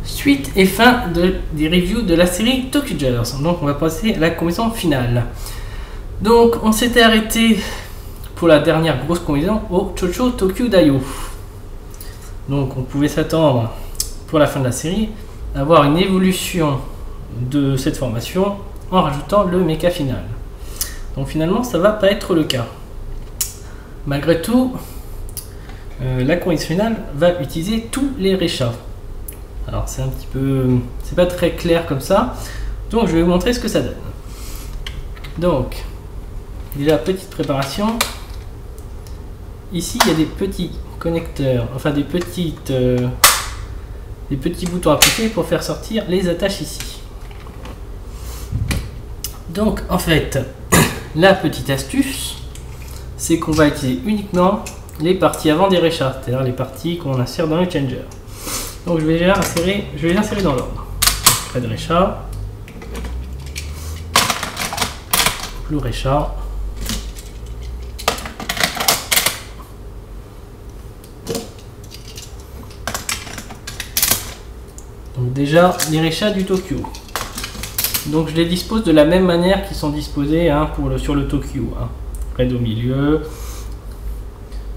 Suite et fin des reviews de la série Tokugers. Donc on va passer à la combinaison finale. Donc on s'était arrêté pour la dernière grosse combinaison au Chocho Tokyu Daio. Donc on pouvait s'attendre pour la fin de la série à avoir une évolution de cette formation en rajoutant le mecha final. Donc finalement ça va pas être le cas. Malgré tout, la combinaison finale va utiliser tous les rechas. Alors c'est un petit peu, c'est pas très clair comme ça, donc je vais vous montrer ce que ça donne. Donc déjà petite préparation. Ici il y a des petits connecteurs, enfin des petits boutons à appuyer pour faire sortir les attaches ici. Donc en fait la petite astuce, c'est qu'on va utiliser uniquement les parties avant des rechas, c'est-à-dire les parties qu'on insère dans le changer. Donc je vais les insérer dans l'ordre. Près de recha, blue recha, donc déjà les rechas du Tokyo. Donc je les dispose de la même manière qu'ils sont disposés sur le Tokyo. Red au milieu,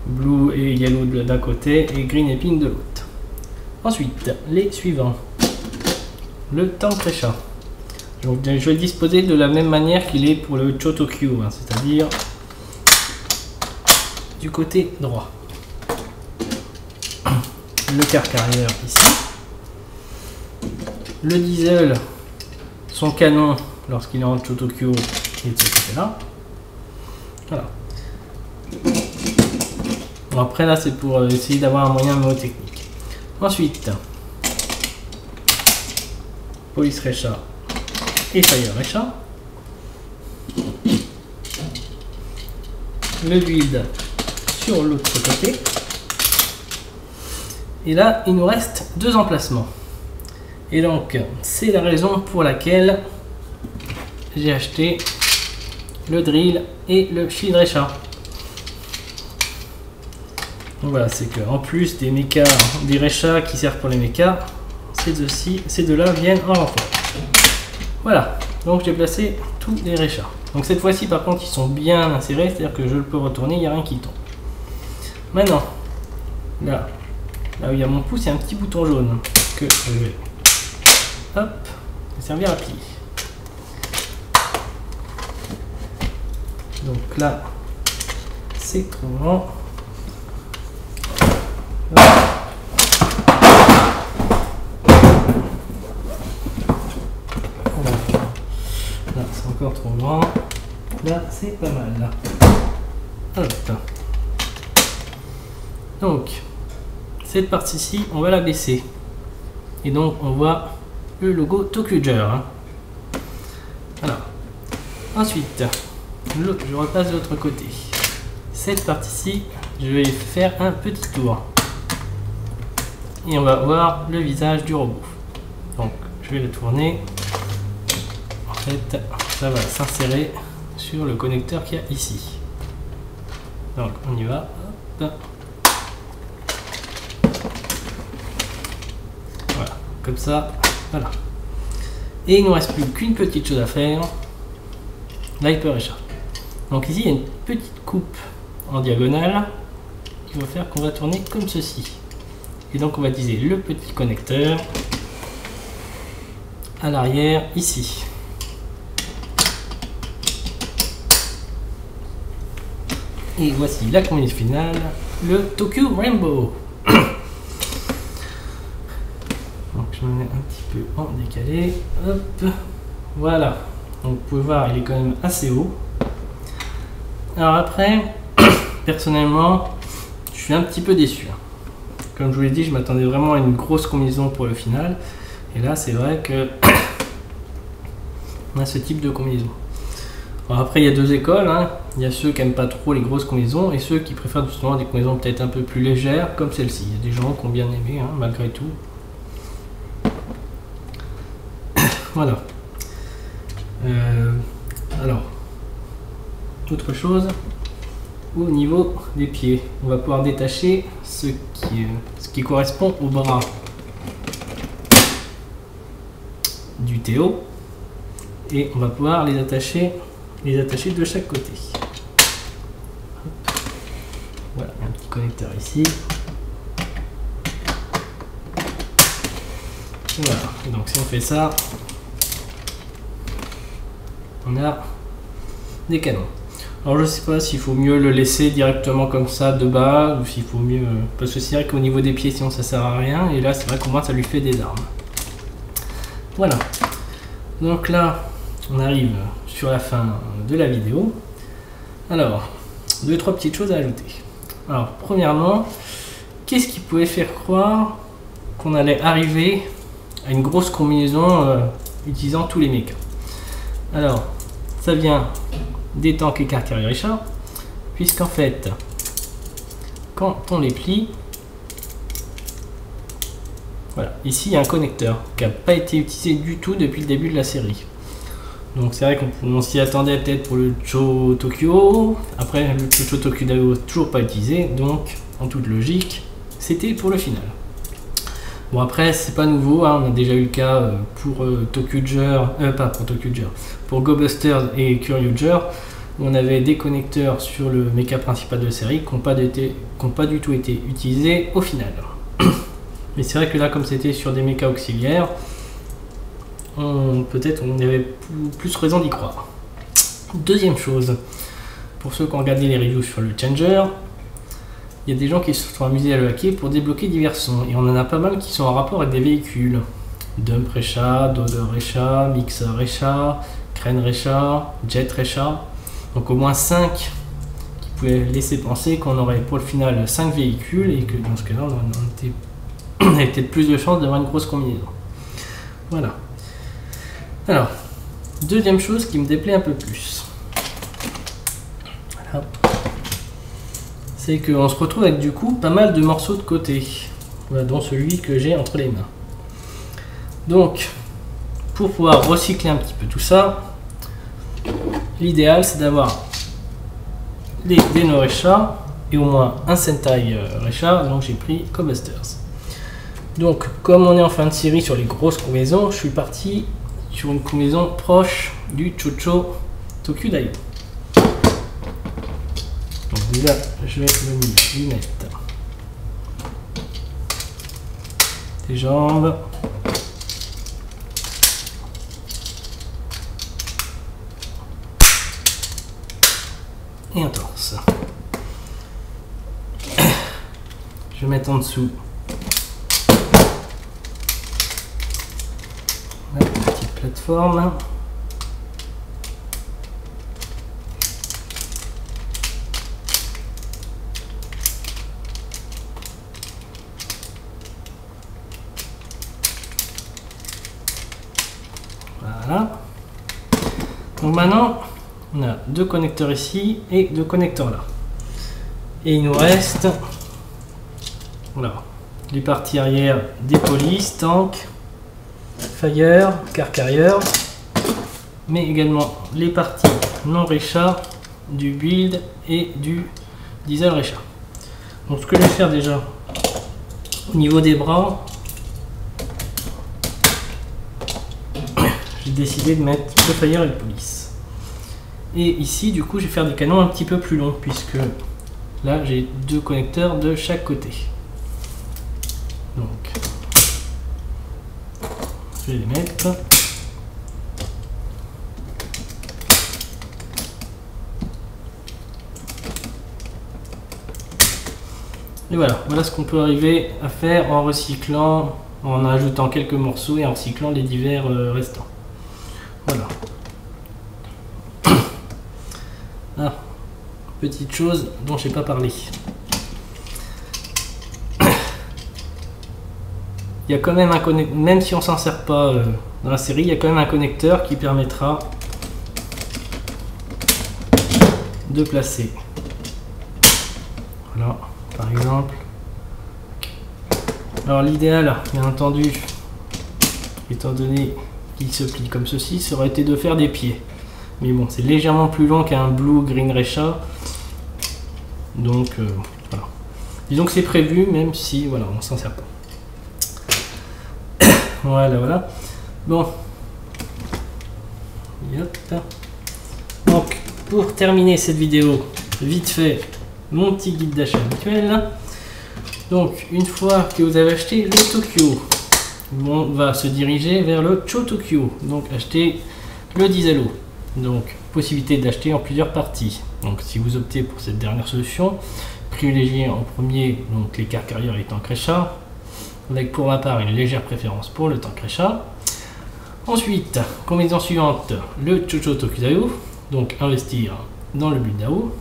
blue et yellow d'un côté et green et pink de l'autre. Ensuite, les suivants. Le tank recha. Donc, je vais le disposer de la même manière qu'il est pour le Chotokyo, c'est-à-dire du côté droit. Le carrière ici. Le diesel, son canon, lorsqu'il est en Chotokyo, il est de ce côté-là. Voilà. Bon, après là, c'est pour essayer d'avoir un moyen mnémotechnique. Ensuite, Police Recha et Fire Recha. Le build sur l'autre côté. Et là, il nous reste 2 emplacements. Et donc, c'est la raison pour laquelle j'ai acheté le drill et le shield Recha. Donc voilà, c'est que en plus des mechas, des rechas qui servent pour les mechas, ces deux-là viennent en renfort. Voilà, donc j'ai placé tous les rechas. Donc cette fois-ci, par contre, ils sont bien insérés, c'est-à-dire que je le peux retourner, il n'y a rien qui tombe. Maintenant, là où il y a mon pouce, il y a un petit bouton jaune que je vais servir à plier. Donc là, c'est trop grand. Là, c'est encore trop grand. Là, c'est pas mal. Là. Hop. Donc, cette partie-ci, on va la baisser. Et donc, on voit le logo Tokuger. Voilà. Ensuite, je repasse de l'autre côté. Cette partie-ci, je vais faire un petit tour. Et on va voir le visage du robot. Donc je vais le tourner. En fait, ça va s'insérer sur le connecteur qu'il y a ici. Donc on y va. Hop. Voilà, comme ça. Voilà. Et il ne nous reste plus qu'une petite chose à faire. L'hyper recha. Donc ici il y a une petite coupe en diagonale qui va faire qu'on va tourner comme ceci. Et donc on va utiliser le petit connecteur à l'arrière ici. Et voici la combinaison finale, le Tokyo Rainbow. Donc je me mets un petit peu en décalé. Hop. Voilà. Donc vous pouvez voir, il est quand même assez haut. Alors après, personnellement, je suis un petit peu déçu. Comme je vous l'ai dit, je m'attendais vraiment à une grosse combinaison pour le final. Et là, c'est vrai que on a ce type de combinaison. Alors après, il y a 2 écoles. Il y a ceux qui n'aiment pas trop les grosses combinaisons et ceux qui préfèrent justement des combinaisons peut-être un peu plus légères, comme celle-ci. Il y a des gens qui ont bien aimé, malgré tout. Voilà. Alors, autre chose. Au niveau des pieds, on va pouvoir détacher ce qui correspond au bras. UTO et on va pouvoir les attacher de chaque côté. Voilà, un petit connecteur ici. Voilà, et donc si on fait ça, on a des canons. Alors je sais pas s'il faut mieux le laisser directement comme ça de bas ou s'il faut mieux, parce que c'est vrai qu'au niveau des pieds sinon ça sert à rien, et là c'est vrai qu'au moins ça lui fait des armes. Voilà, donc là on arrive sur la fin de la vidéo. Alors, 2-3 petites choses à ajouter. Alors premièrement, qu'est-ce qui pouvait faire croire qu'on allait arriver à une grosse combinaison utilisant tous les mechas? Alors, ça vient des tanks et cartes Richard, puisqu'en fait, quand on les plie, voilà, ici il y a un connecteur qui n'a pas été utilisé du tout depuis le début de la série. Donc c'est vrai qu'on s'y attendait peut-être pour le Cho Tokyo, après le Cho Tokyo Dayo toujours pas utilisé, donc en toute logique, c'était pour le final. Bon après c'est pas nouveau, hein, on a déjà eu le cas pour Tokuger, pas pour Tokuger, pour Go Busters et Kyryuger, où on avait des connecteurs sur le mecha principal de la série qui n'ont pas du tout été utilisés au final. Mais c'est vrai que là comme c'était sur des mechas auxiliaires, peut-être on avait plus raison d'y croire. Deuxième chose, pour ceux qui ont regardé les reviews sur le Changer, il y a des gens qui se sont amusés à le hacker pour débloquer divers sons, et on en a pas mal qui sont en rapport avec des véhicules. Dump Recha, Doder Recha, Mixer Recha, Crane Recha, Jet Recha. Donc au moins 5 qui pouvaient laisser penser qu'on aurait pour le final 5 véhicules, et que dans ce cas-là on avait peut-être plus de chances d'avoir une grosse combinaison. Voilà. Alors, deuxième chose qui me déplaît un peu plus. Voilà. C'est qu'on se retrouve avec du coup pas mal de morceaux de côté, voilà, dont celui que j'ai entre les mains. Donc, pour pouvoir recycler un petit peu tout ça, l'idéal c'est d'avoir les Deno Recha et au moins un Sentai Recha, donc j'ai pris Cobusters. Donc, comme on est en fin de série sur les grosses combinaisons, je suis parti sur une combinaison proche du Chocho Tokyo Dayo. Donc déjà, je vais lui mettre des jambes, et un torse. Je vais mettre en dessous la petite plateforme. Voilà. Donc maintenant, on a deux connecteurs ici et deux connecteurs là. Et il nous reste, voilà, les parties arrière des polices, tank, fire, car carrier, mais également les parties non Recha, du build et du diesel Recha. Donc ce que je vais faire déjà au niveau des bras, j'ai décidé de mettre le fire et le police. Et ici du coup je vais faire des canons un petit peu plus longs, puisque là j'ai deux connecteurs de chaque côté. Donc je vais les mettre. Et voilà, voilà ce qu'on peut arriver à faire en recyclant, en ajoutant quelques morceaux et en recyclant les divers restants. Voilà. Ah, petite chose dont je n'ai pas parlé. Il y a quand même un connecteur, même si on s'en sert pas dans la série, il y a quand même un connecteur qui permettra de placer. Voilà, par exemple. Alors l'idéal, bien entendu, étant donné qu'il se plie comme ceci, ça aurait été de faire des pieds. Mais bon, c'est légèrement plus long qu'un Blue Green Recha. Donc voilà. Disons que c'est prévu, même si voilà, on s'en sert pas. Voilà, voilà. Bon, Hop. Donc pour terminer cette vidéo, vite fait, mon petit guide d'achat habituel. Donc une fois que vous avez acheté le Tokyo, on va se diriger vers le Cho Tokyo, donc acheter le diesel eau. Donc possibilité d'acheter en plusieurs parties. Donc si vous optez pour cette dernière solution, privilégiez en premier donc les car carriers et les tanks Recha, avec pour ma part une légère préférence pour le tank Recha. Ensuite, combinaison suivante, le Chocho Tokudayo, donc investir dans le build d'AO.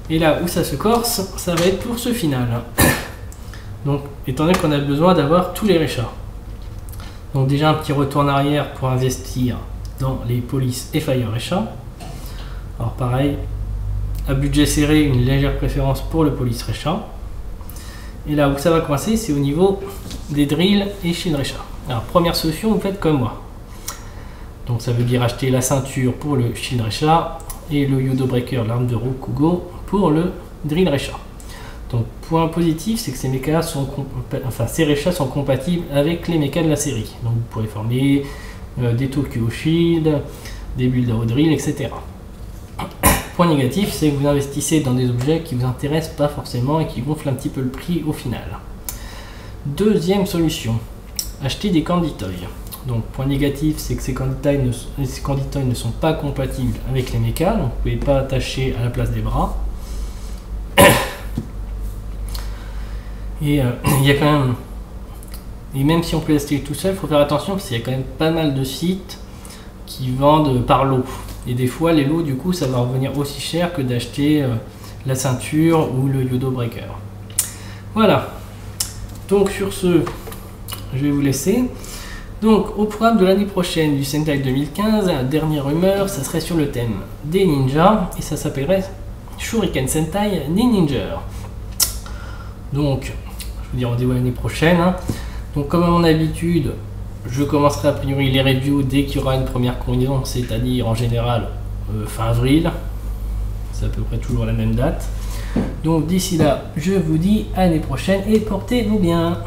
Et là où ça se corse, ça va être pour ce final. Donc étant donné qu'on a besoin d'avoir tous les Recha. Donc déjà un petit retour en arrière pour investir dans les polices et Fire Recha. Alors pareil, à budget serré, une légère préférence pour le police Recha. Et là où ça va coincer, c'est au niveau des drills et shield Recha. Alors première solution, vous faites comme moi. Donc ça veut dire acheter la ceinture pour le shield Recha et le Yodo Breaker, l'arme de Rokugo, pour le drill Recha. Donc point positif, c'est que ces mechas sont ces Recha sont compatibles avec les mechas de la série. Donc vous pourrez former des Tokyo Shield, des builds à drill, etc. Point négatif, c'est que vous investissez dans des objets qui vous intéressent pas forcément et qui gonflent un petit peu le prix au final. Deuxième solution, acheter des Candy Toys. Donc point négatif, c'est que ces Candy Toys ne sont pas compatibles avec les mechas, donc vous ne pouvez pas attacher à la place des bras. Et il y a quand même, et même si on peut l'acheter tout seul, il faut faire attention parce qu'il y a quand même pas mal de sites qui vendent par lot. Et des fois, les lots, du coup, ça va revenir aussi cher que d'acheter la ceinture ou le Yodo Breaker. Voilà. Donc sur ce, je vais vous laisser. Donc au programme de l'année prochaine du Sentai 2015, la dernière rumeur, ça serait sur le thème des ninjas et ça s'appellerait Shuriken Sentai Ninja. Donc je vous dis rendez-vous l'année prochaine. Donc comme à mon habitude, je commencerai a priori les reviews dès qu'il y aura une première combinaison, c'est-à-dire en général fin avril. C'est à peu près toujours la même date. Donc d'ici là, je vous dis à l'année prochaine et portez-vous bien.